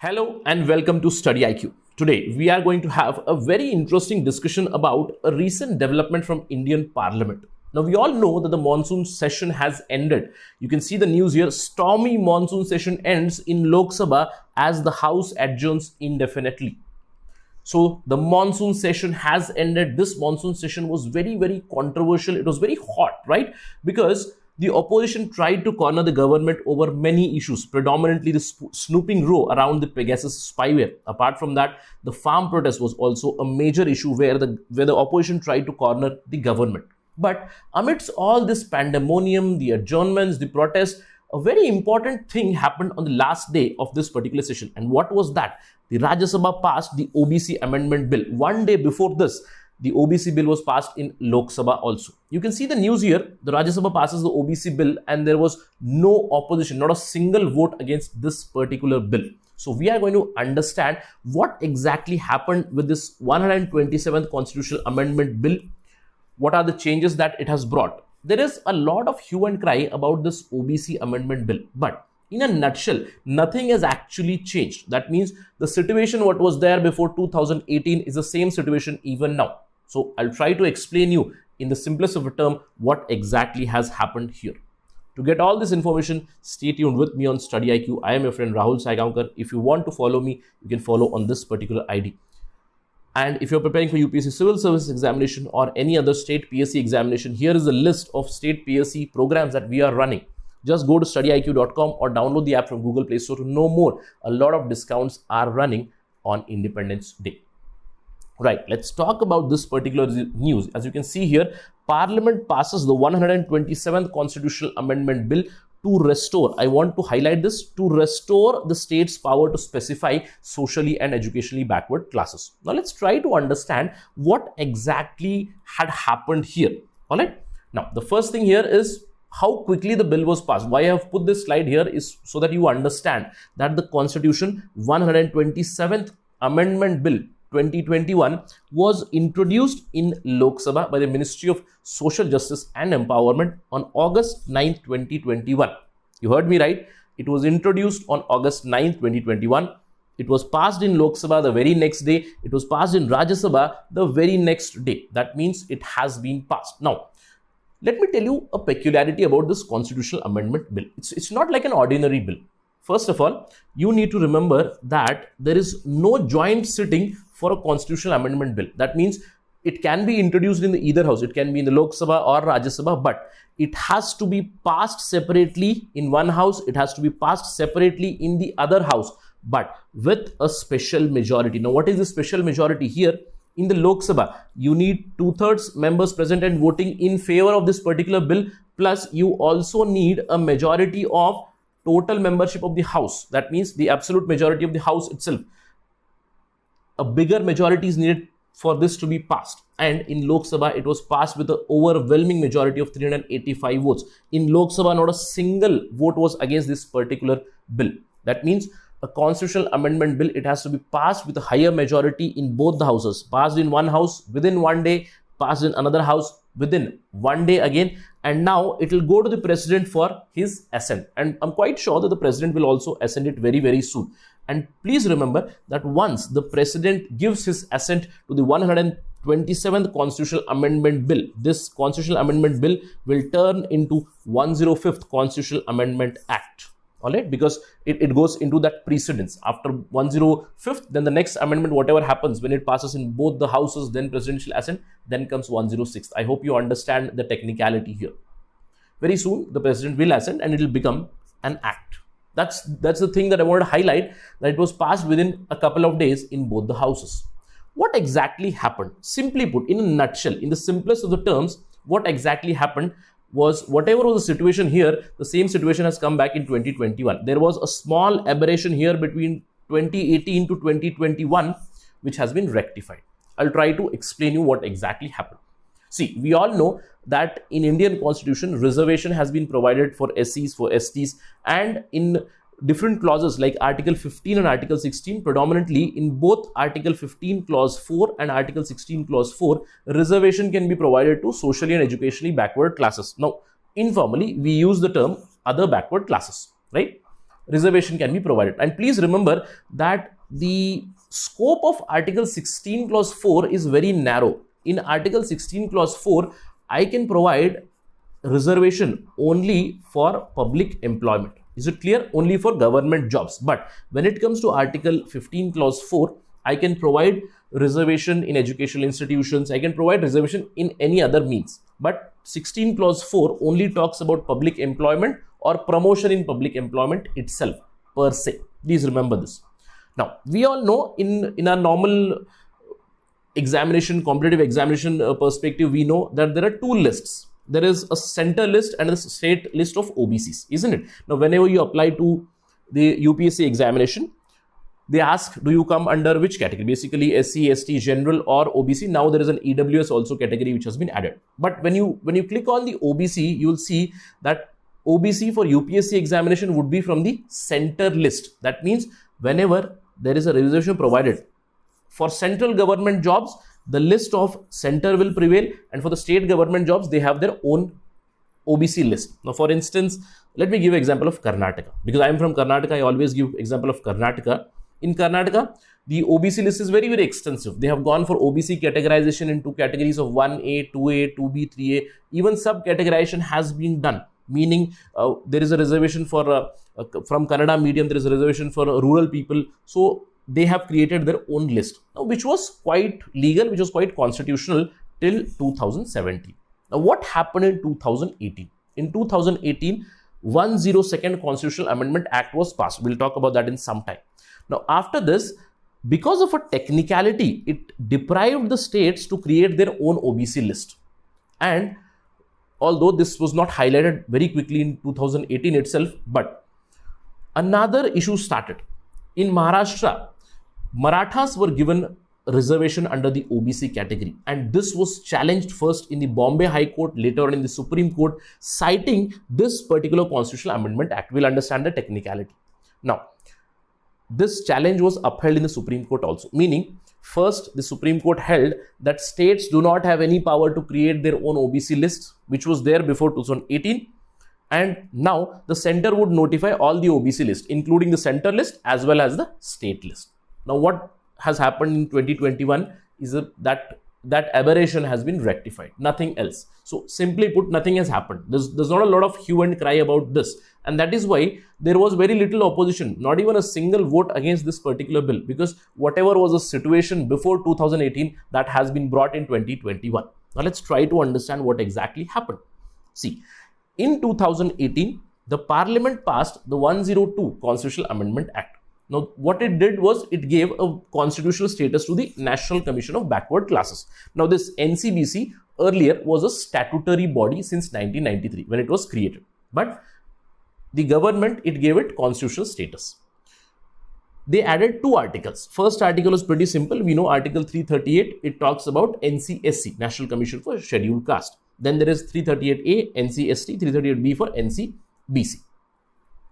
Hello and welcome to Study IQ. Today we are going to have a very interesting discussion about a recent development from Indian Parliament. Now we all know that the monsoon session has ended. You can see the news here. Stormy monsoon session ends in Lok Sabha as the House adjourns indefinitely. So the monsoon session has ended. This monsoon session was very controversial. It was very hot, right? Because the opposition tried to corner the government over many issues, predominantly the snooping row around the Pegasus spyware. Apart from that, the farm protest was also a major issue where the opposition tried to corner the government. But amidst all this pandemonium, the adjournments, the protests, a very important thing happened on the last day of this particular session. And what was that? The Rajya Sabha passed the OBC amendment bill. One day before this, the OBC bill was passed in Lok Sabha also. You can see the news here. The Rajya Sabha passes the OBC bill and there was no opposition, not a single vote against this particular bill. So we are going to understand what exactly happened with this 127th constitutional amendment bill. What are the changes that it has brought? There is a lot of hue and cry about this OBC amendment bill, but in a nutshell, nothing has actually changed. That means the situation what was there before 2018 is the same situation even now. So I'll try to explain you in the simplest of a term what exactly has happened here. To get all this information, stay tuned with me on Study IQ. I am your friend Rahul Saigaonkar. If you want to follow me, you can follow on this particular ID. And if you're preparing for UPSC Civil Service examination or any other state PSC examination, here is a list of state PSC programs that we are running. Just go to studyiq.com or download the app from Google Play Store to know more. A lot of discounts are running on Independence Day. Right, let's talk about this particular news. As you can see here, Parliament passes the 127th Constitutional Amendment Bill to restore, I want to highlight this, to restore the state's power to specify socially and educationally backward classes. Now let's try to understand what exactly had happened here. All right. Now the first thing here is how quickly the bill was passed. Why I have put this slide here is so that you understand that the Constitution 127th Amendment Bill 2021 was introduced in Lok Sabha by the Ministry of Social Justice and Empowerment on August 9, 2021. You heard me right. It was introduced on August 9, 2021. It was passed in Lok Sabha the very next day. It was passed in Rajya Sabha the very next day. That means it has been passed. Now, let me tell you a peculiarity about this constitutional amendment bill. It's not like an ordinary bill. First of all, you need to remember that there is no joint sitting for a constitutional amendment bill. That means it can be introduced in either house. It can be in the Lok Sabha or Rajya Sabha, but it has to be passed separately in one house. It has to be passed separately in the other house, but with a special majority. Now, what is the special majority here? In the Lok Sabha, you need 2/3 members present and voting in favor of this particular bill. Plus, you also need a majority of total membership of the House. That means the absolute majority of the House itself. A bigger majority is needed for this to be passed. And in Lok Sabha, it was passed with an overwhelming majority of 385 votes. In Lok Sabha, not a single vote was against this particular bill. That means a constitutional amendment bill, it has to be passed with a higher majority in both the houses. Passed in one house within one day, passed in another house within one day again, and now it will go to the president for his assent. And I'm quite sure that the president will also assent it very soon. And please remember that once the president gives his assent to the 127th Constitutional Amendment Bill, this Constitutional Amendment Bill will turn into 105th Constitutional Amendment Act. All right, because it goes into that precedence. After 105th, then the next amendment, whatever happens when it passes in both the houses, then presidential assent, then comes 106th. I hope you understand the technicality here. Very soon, the president will assent and it will become an act. That's the thing that I want to highlight, that it was passed within a couple of days in both the houses. What exactly happened? Simply put, in a nutshell, in the simplest of the terms, what exactly happened was whatever was the situation here, the same situation has come back in 2021. There was a small aberration here between 2018 to 2021, which has been rectified. I'll try to explain you what exactly happened. See, we all know that in Indian Constitution, reservation has been provided for SCs, for STs, and in different clauses like Article 15 and Article 16, predominantly in both Article 15 Clause 4 and Article 16 Clause 4, reservation can be provided to socially and educationally backward classes. Now, informally, we use the term other backward classes, right? reservation can be provided. And please remember that the scope of Article 16 Clause 4 is very narrow. In Article 16 Clause 4, I can provide reservation only for public employment. Is it clear? Only for government jobs. But when it comes to Article 15 Clause 4, I can provide reservation in educational institutions. I can provide reservation in any other means. But 16 Clause 4 only talks about public employment or promotion in public employment itself per se. Please remember this. Now, we all know in our normal examination, competitive examination perspective, we know that there are two lists. There is a center list and a state list of OBCs, isn't it? Now, whenever you apply to the UPSC examination, they ask, do you come under which category? Basically, SC, ST, general or OBC. Now there is an EWS also category which has been added. But when you click on the OBC, you will see that OBC for UPSC examination would be from the center list. That means whenever there is a reservation provided for central government jobs, the list of center will prevail, and for the state government jobs, they have their own OBC list. Now, for instance, let me give an example of Karnataka. Because I am from Karnataka, I always give example of Karnataka. In Karnataka, the OBC list is very, very extensive. They have gone for OBC categorization into categories of 1A, 2A, 2B, 3A. Even sub-categorization has been done. Meaning, there is a reservation for from Kannada medium, there is a reservation for rural people. So, they have created their own list, which was quite legal, which was quite constitutional till 2017. Now, what happened in 2018? In 2018, 102nd Constitutional Amendment Act was passed. We'll talk about that in some time. Now, after this, because of a technicality, it deprived the states to create their own OBC list. And although this was not highlighted very quickly in 2018 itself, but another issue started. In Maharashtra, Marathas were given reservation under the OBC category, and this was challenged first in the Bombay High Court, later on in the Supreme Court, citing this particular Constitutional Amendment Act. We'll understand the technicality. Now, this challenge was upheld in the Supreme Court also, meaning first the Supreme Court held that states do not have any power to create their own OBC lists, which was there before 2018, and now the center would notify all the OBC lists, including the center list as well as the state list. Now, what has happened in 2021 is that aberration has been rectified, nothing else. So, simply put, nothing has happened. There's not a lot of hue and cry about this, and that is why there was very little opposition, not even a single vote against this particular bill, because whatever was the situation before 2018, that has been brought in 2021. Now, let's try to understand what exactly happened. See, in 2018, the Parliament passed the 102 Constitutional Amendment Act. Now, what it did was it gave a constitutional status to the National Commission of Backward Classes. Now, this NCBC earlier was a statutory body since 1993 when it was created. But the government, it gave it constitutional status. They added two articles. First article was pretty simple. We know Article 338, it talks about NCSC, National Commission for Scheduled Caste. Then there is 338A, NCST, 338B for NCBC.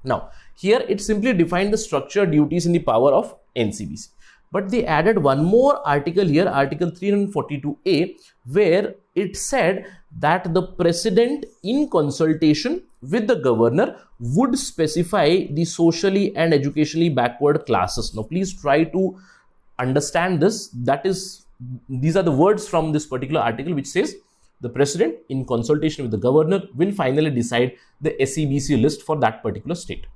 Now, here it simply defined the structure, duties and the power of NCBC. But they added one more article here, Article 342A, where it said that the president, in consultation with the governor, would specify the socially and educationally backward classes. Now, please try to understand this. These are the words from this particular article, which says the president, in consultation with the governor, will finally decide the SEBC list for that particular state.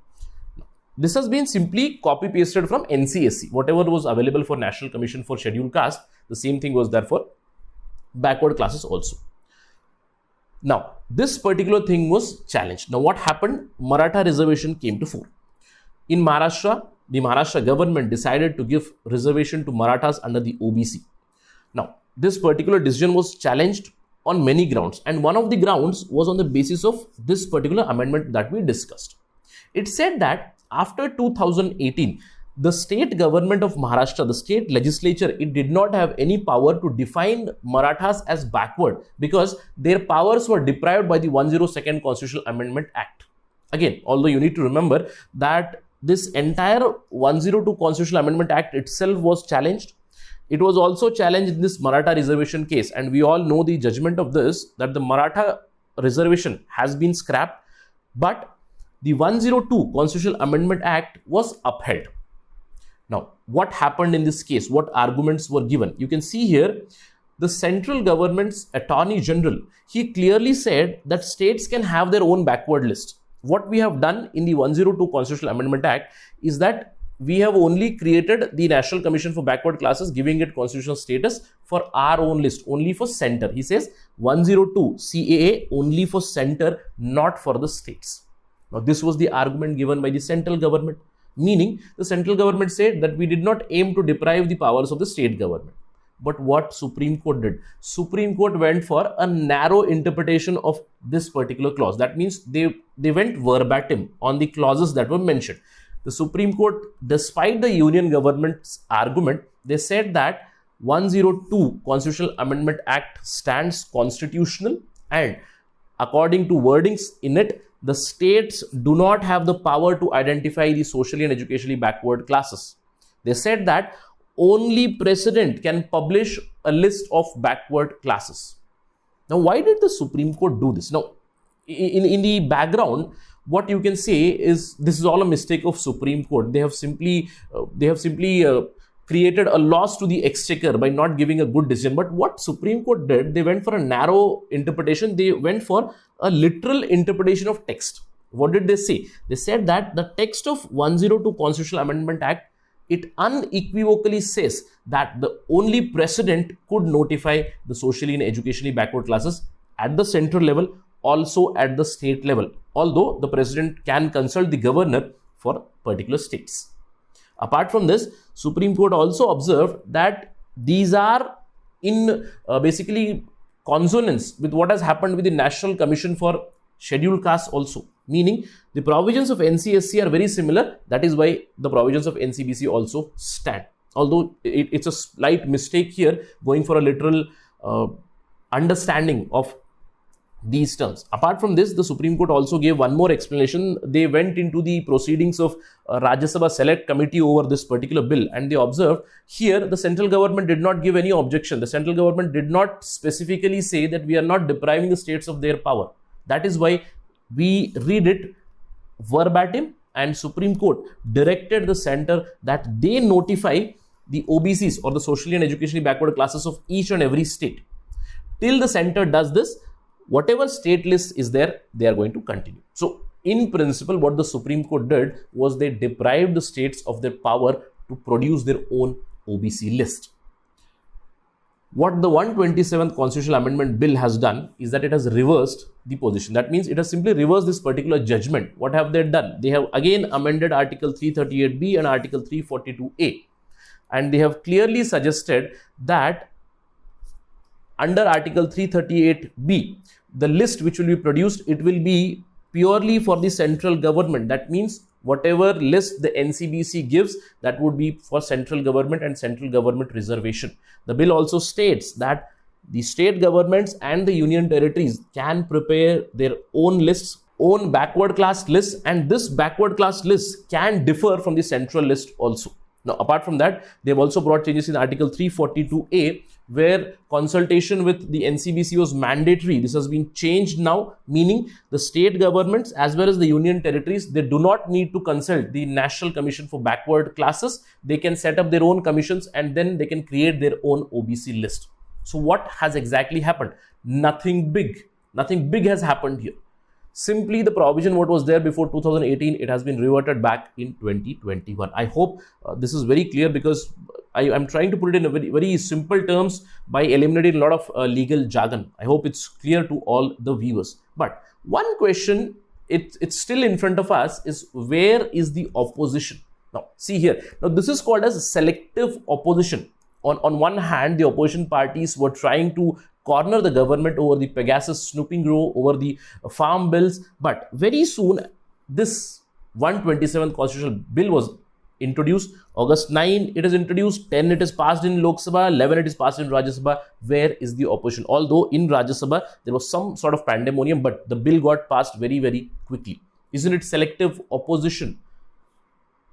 This has been simply copy-pasted from NCSC. Whatever was available for National Commission for Scheduled Caste, the same thing was there for backward classes also. Now, this particular thing was challenged. Now, what happened? Maratha reservation came to fore. In Maharashtra, the Maharashtra government decided to give reservation to Marathas under the OBC. Now, this particular decision was challenged on many grounds, and one of the grounds was on the basis of this particular amendment that we discussed. It said that after 2018, the state government of Maharashtra, the state legislature, it did not have any power to define Marathas as backward because their powers were deprived by the 102nd Constitutional Amendment Act. Again, although you need to remember that this entire 102 Constitutional Amendment Act itself was challenged. It was also challenged in this Maratha reservation case, and we all know the judgment of this, that the Maratha reservation has been scrapped, but the 102 Constitutional Amendment Act was upheld. Now, what happened in this case? What arguments were given? You can see here, the central government's Attorney General, he clearly said that states can have their own backward list. What we have done in the 102 Constitutional Amendment Act is that we have only created the National Commission for Backward Classes, giving it constitutional status for our own list, only for center. He says 102 CAA only for center, not for the states. Now, this was the argument given by the central government, meaning the central government said that we did not aim to deprive the powers of the state government. But what Supreme Court did? Supreme Court went for a narrow interpretation of this particular clause. That means they went verbatim on the clauses that were mentioned. The Supreme Court, despite the union government's argument, they said that 102 Constitutional Amendment Act stands constitutional, and according to wordings in it, the states do not have the power to identify the socially and educationally backward classes. They said that only president can publish a list of backward classes. Now, why did the Supreme Court do this? Now, in the background, what you can say is this is all a mistake of Supreme Court. They have simply created a loss to the exchequer by not giving a good decision. But what Supreme Court did, they went for a narrow interpretation. They went for a literal interpretation of text. What did they say? They said that the text of 102 Constitutional Amendment Act, it unequivocally says that the only president could notify the socially and educationally backward classes at the central level, also at the state level, although the president can consult the governor for particular states. Apart from this, Supreme Court also observed that these are in basically consonance with what has happened with the National Commission for Scheduled Castes also, meaning the provisions of NCSC are very similar. That is why the provisions of NCBC also stand. Although it's a slight mistake here, going for a literal understanding of these terms. Apart from this, the Supreme Court also gave one more explanation. They went into the proceedings of Rajya Sabha Select Committee over this particular bill, and they observed here the central government did not give any objection. The central government did not specifically say that we are not depriving the states of their power. That is why we read it verbatim, and Supreme Court directed the center that they notify the OBCs or the socially and educationally backward classes of each and every state. Till the center does this, whatever state list is there, they are going to continue. So, in principle, what the Supreme Court did was they deprived the states of their power to produce their own OBC list. What the 127th Constitutional Amendment Bill has done is that it has reversed the position. That means it has simply reversed this particular judgment. What have they done? They have again amended Article 338B and Article 342A. And they have clearly suggested that under Article 338B, the list which will be produced, it will be purely for the central government. That means whatever list the NCBC gives, that would be for central government and central government reservation. The bill also states that the state governments and the union territories can prepare their own lists, own backward class lists, and this backward class list can differ from the central list also. Now, apart from that, they've also brought changes in Article 342A, where consultation with the NCBC was mandatory. This has been changed now, meaning the state governments as well as the union territories, they do not need to consult the National Commission for Backward Classes. They can set up their own commissions and then they can create their own OBC list. So what has exactly happened? Nothing big has happened here. Simply the provision what was there before 2018, it has been reverted back in 2021. I hope this is very clear, because I'm trying to put it in a very, very simple terms by eliminating a lot of legal jargon. I hope it's clear to all the viewers. But one question, it's still in front of us, is where is the opposition? Now, see here. Now, this is called as selective opposition. On one hand, the opposition parties were trying to corner the government over the Pegasus snooping grow, over the farm bills. But very soon, this 127th constitutional bill was introduced. August 9, it is introduced. 10, it is passed in Lok Sabha. 11, it is passed in Rajya Sabha. Where is the opposition? Although in Rajya Sabha, there was some sort of pandemonium, but the bill got passed very, very quickly. Isn't it selective opposition?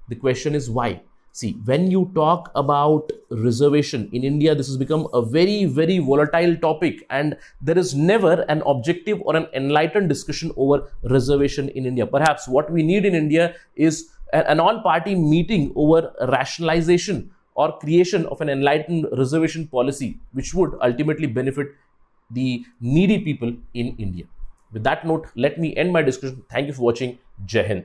The question is why? See, when you talk about reservation in India, this has become a very, very volatile topic, and there is never an objective or an enlightened discussion over reservation in India. Perhaps what we need in India is an all-party meeting over rationalization or creation of an enlightened reservation policy, which would ultimately benefit the needy people in India. With that note, let me end my discussion. Thank you for watching. Jai Hind.